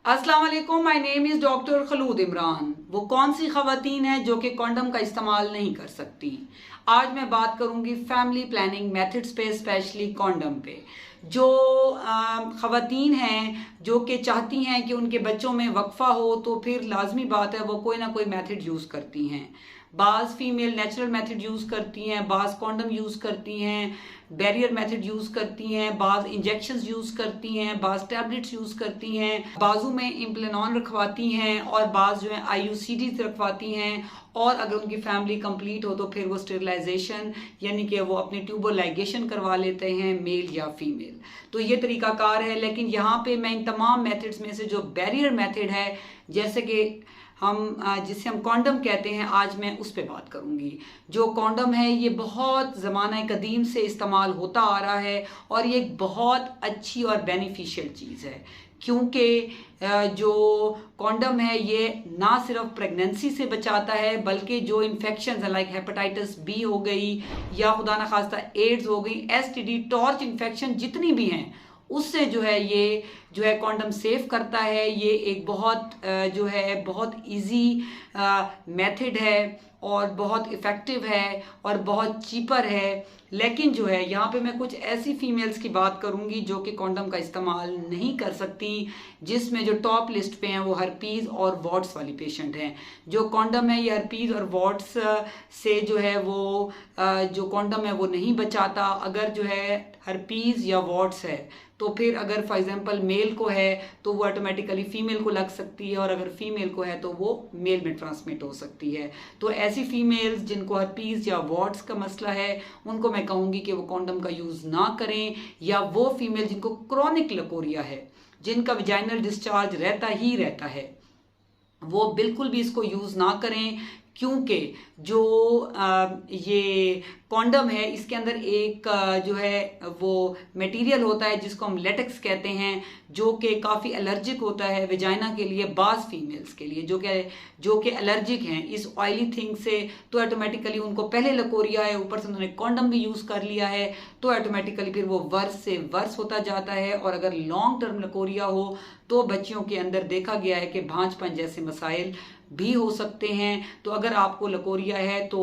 अस्सलाम वालेकुम, my name is doctor Khulood Imran. वो कौन सी ख़वातीन हैं जो कि कॉन्डम का इस्तेमाल नहीं कर सकती। आज मैं बात करूंगी फैमिली प्लानिंग मेथड्स पे, स्पेशली कॉन्डम पे। जो ख़वातीन हैं जो कि चाहती हैं कि उनके बच्चों में वक्फा हो, तो फिर लाजमी बात है वो कोई ना कोई मेथड यूज़ करती हैं। बाज़ फीमेल नेचुरल मेथड यूज़ करती हैं, बाज़ कॉन्डम यूज़ करती हैं, बैरियर मेथड यूज़ करती हैं, बाज़ इंजेक्शंस यूज़ करती हैं, बाज़ टैबलेट्स यूज़ करती हैं, बाजू में इम्प्लानॉन रखवाती हैं और बाज़ जो है IUCDs रखवाती हैं। और अगर उनकी फैमिली कंप्लीट हो तो फिर वो स्टेरिलाइजेशन यानी कि वो अपनी ट्यूबो लाइगेशन करवा लेते हैं, मेल या फीमेल। तो ये तरीकाकार है। लेकिन यहाँ पे मैं इन तमाम मेथड्स में से जो बैरियर मेथड है, जैसे कि जिसे हम कॉन्डम कहते हैं, आज मैं उस पर बात करूंगी। जो कॉन्डम है ये बहुत ज़माना कदीम से इस्तेमाल होता आ रहा है और ये एक बहुत अच्छी और बेनिफिशियल चीज़ है, क्योंकि जो कॉन्डम है ये ना सिर्फ प्रेगनेंसी से बचाता है, बल्कि जो इन्फेक्शन है लाइक हेपेटाइटिस बी हो गई या खुदा न खास्ता एड्स हो गई, STD, टॉर्च इन्फेक्शन जितनी भी हैं, उससे जो है ये जो है कॉन्डम सेव करता है। ये एक बहुत जो है बहुत इजी मेथड है और बहुत इफ़ेक्टिव है और बहुत चीपर है। लेकिन जो है यहाँ पे मैं कुछ ऐसी फीमेल्स की बात करूँगी जो कि कॉन्डम का इस्तेमाल नहीं कर सकती, जिसमें जो टॉप लिस्ट पे हैं वो हर्पीज़ और वॉट्स वाली पेशेंट हैं। जो कॉन्डम है ये हर्पीज़ और वॉट्स से जो है वो जो कॉन्डम है वो नहीं बचाता। अगर जो है हर्पीज़ या वॉट्स है तो फिर अगर फॉर एग्जांपल मेल को है तो वो ऑटोमेटिकली फीमेल को लग सकती है, और अगर फीमेल को है तो वो मेल में ट्रांसमिट हो सकती है। तो ऐसी फीमेल्स जिनको हर्पीज़ या वॉट्स का मसला है, उनको मैं कहूँगी कि वो कॉन्डम का यूज़ ना करें। या वो फीमेल जिनको क्रॉनिक लकोरिया है, जिनका विजाइनल डिस्चार्ज रहता ही रहता है, वो बिल्कुल भी इसको यूज़ ना करें, क्योंकि जो ये कॉन्डम है इसके अंदर एक जो है वो मटेरियल होता है जिसको हम लेटेक्स कहते हैं, जो कि काफ़ी एलर्जिक होता है विजाइना के लिए, बाज़ फीमेल्स के लिए जो कि एलर्जिक हैं इस ऑयली थिंग से। तो ऑटोमेटिकली उनको पहले लकोरिया है, ऊपर से उन्होंने कॉन्डम भी यूज़ कर लिया है, तो ऑटोमेटिकली फिर वो वर्स से वर्स होता जाता है। और अगर लॉन्ग टर्म लकोरिया हो तो बच्चियों के अंदर देखा गया है कि भांजपन जैसे मसाइल भी हो सकते हैं। तो अगर आपको लकोरिया है तो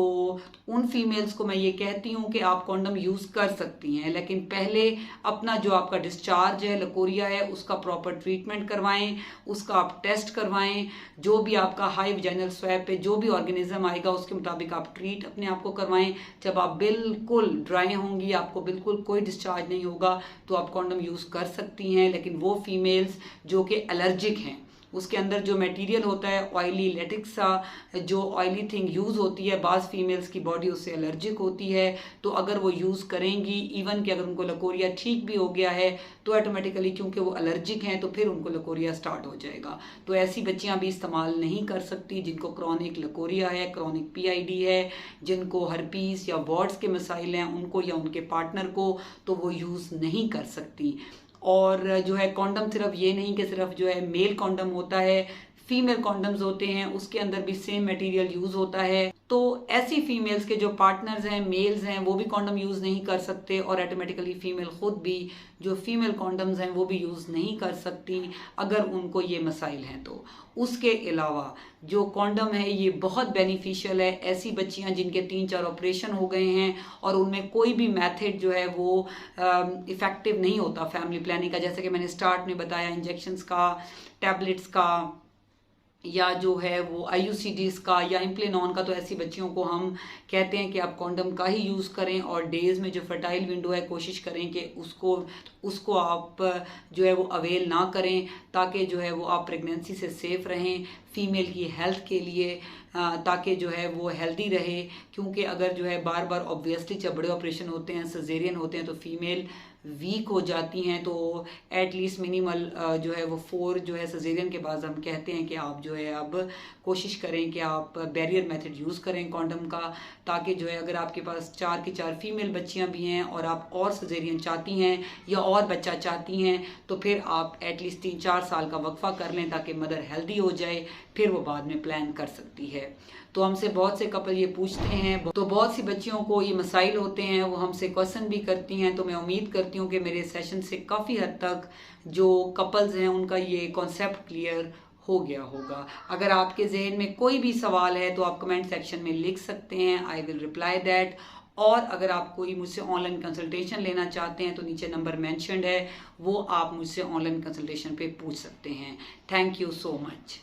उन फीमेल्स को मैं ये कहती हूँ कि आप कॉन्डम यूज़ कर सकती हैं, लेकिन पहले अपना जो आपका डिस्चार्ज है, लकोरिया है, उसका प्रॉपर ट्रीटमेंट करवाएं, उसका आप टेस्ट करवाएं। जो भी आपका हाई विजाइनल स्वैब पे जो भी ऑर्गेनिज्म आएगा उसके मुताबिक आप ट्रीट अपने आप को करवाएं। जब आप बिल्कुल ड्राई होंगी, आपको बिल्कुल कोई डिस्चार्ज नहीं होगा, तो आप कॉन्डम यूज़ कर सकती हैं। लेकिन वो फीमेल्स जो कि एलर्जिक हैं, उसके अंदर जो मटेरियल होता है ऑयली लेटेक्स सा, जो ऑयली थिंग यूज़ होती है, बाज़ फीमेल्स की बॉडी उससे एलर्जिक होती है, तो अगर वो यूज़ करेंगी, इवन कि अगर उनको लकोरिया ठीक भी हो गया है तो ऑटोमेटिकली क्योंकि वो एलर्जिक हैं तो फिर उनको लकोरिया स्टार्ट हो जाएगा। तो ऐसी बच्चियां भी इस्तेमाल नहीं कर सकती जिनको क्रॉनिक लकोरिया है, क्रॉनिक PID है, जिनको हर्पीस या वॉट्स के मसाइल हैं, उनको या उनके पार्टनर को, तो वो यूज़ नहीं कर सकती। और जो है कॉन्डम सिर्फ ये नहीं कि सिर्फ जो है मेल कॉन्डम होता है, फीमेल कॉन्डम्स होते हैं, उसके अंदर भी सेम मटेरियल यूज़ होता है। तो ऐसी फीमेल्स के जो पार्टनर्स हैं, मेल्स हैं, वो भी कॉन्डम यूज़ नहीं कर सकते, और ऑटोमेटिकली फीमेल खुद भी जो फीमेल कॉन्डम्स हैं वो भी यूज़ नहीं कर सकती अगर उनको ये मसाइल हैं तो। उसके अलावा जो कॉन्डम है ये बहुत बेनिफिशियल है। ऐसी बच्चियां जिनके 3-4 ऑपरेशन हो गए हैं और उनमें कोई भी मेथड जो है वो इफ़ेक्टिव नहीं होता फैमिली प्लानिंग का, जैसे कि मैंने स्टार्ट में बताया, इंजेक्शंस का, टैबलेट्स का, या जो है वो IUCDs का या इम्प्लानॉन का, तो ऐसी बच्चियों को हम कहते हैं कि आप कॉन्डम का ही यूज़ करें। और डेज़ में जो फर्टाइल विंडो है कोशिश करें कि उसको आप जो है वो अवेल ना करें, ताकि जो है वो आप प्रेगनेंसी से सेफ रहें, फीमेल की हेल्थ के लिए, ताकि जो है वो हेल्दी रहे। क्योंकि अगर जो है बार बार ऑब्वियसली जब बड़े ऑपरेशन होते हैं, सिजेरियन होते हैं, तो फीमेल वीक हो जाती हैं। तो एटलीस्ट मिनिमल जो है वो 4 जो है सिजेरियन के बाद हम कहते हैं कि आप जो है अब कोशिश करें कि आप बैरियर मेथड यूज़ करें कॉन्डम का, ताकि जो है अगर आपके पास 4 की 4 फीमेल बच्चियां भी हैं और आप और सिजेरियन चाहती हैं या और बच्चा चाहती हैं, तो फिर आप एटलीस्ट 3-4 साल का वक्फा कर लें ताकि मदर हेल्दी हो जाए, फिर वो बाद में प्लान कर सकती है। तो हमसे बहुत से कपल ये पूछते हैं, तो बहुत सी बच्चियों को ये मसाइल होते हैं, वो हमसे क्वेश्चन भी करती हैं। तो मैं उम्मीद करती करती हूँ कि मेरे सेशन से काफ़ी हद तक जो कपल्स हैं उनका ये कॉन्सेप्ट क्लियर हो गया होगा। अगर आपके जहन में कोई भी सवाल है तो आप कमेंट सेक्शन में लिख सकते हैं, आई विल रिप्लाई दैट। और अगर आप कोई मुझसे ऑनलाइन कंसल्टेशन लेना चाहते हैं तो नीचे नंबर मेंशन्ड है, वो आप मुझसे ऑनलाइन कंसल्टेशन पे पूछ सकते हैं। Thank you so much.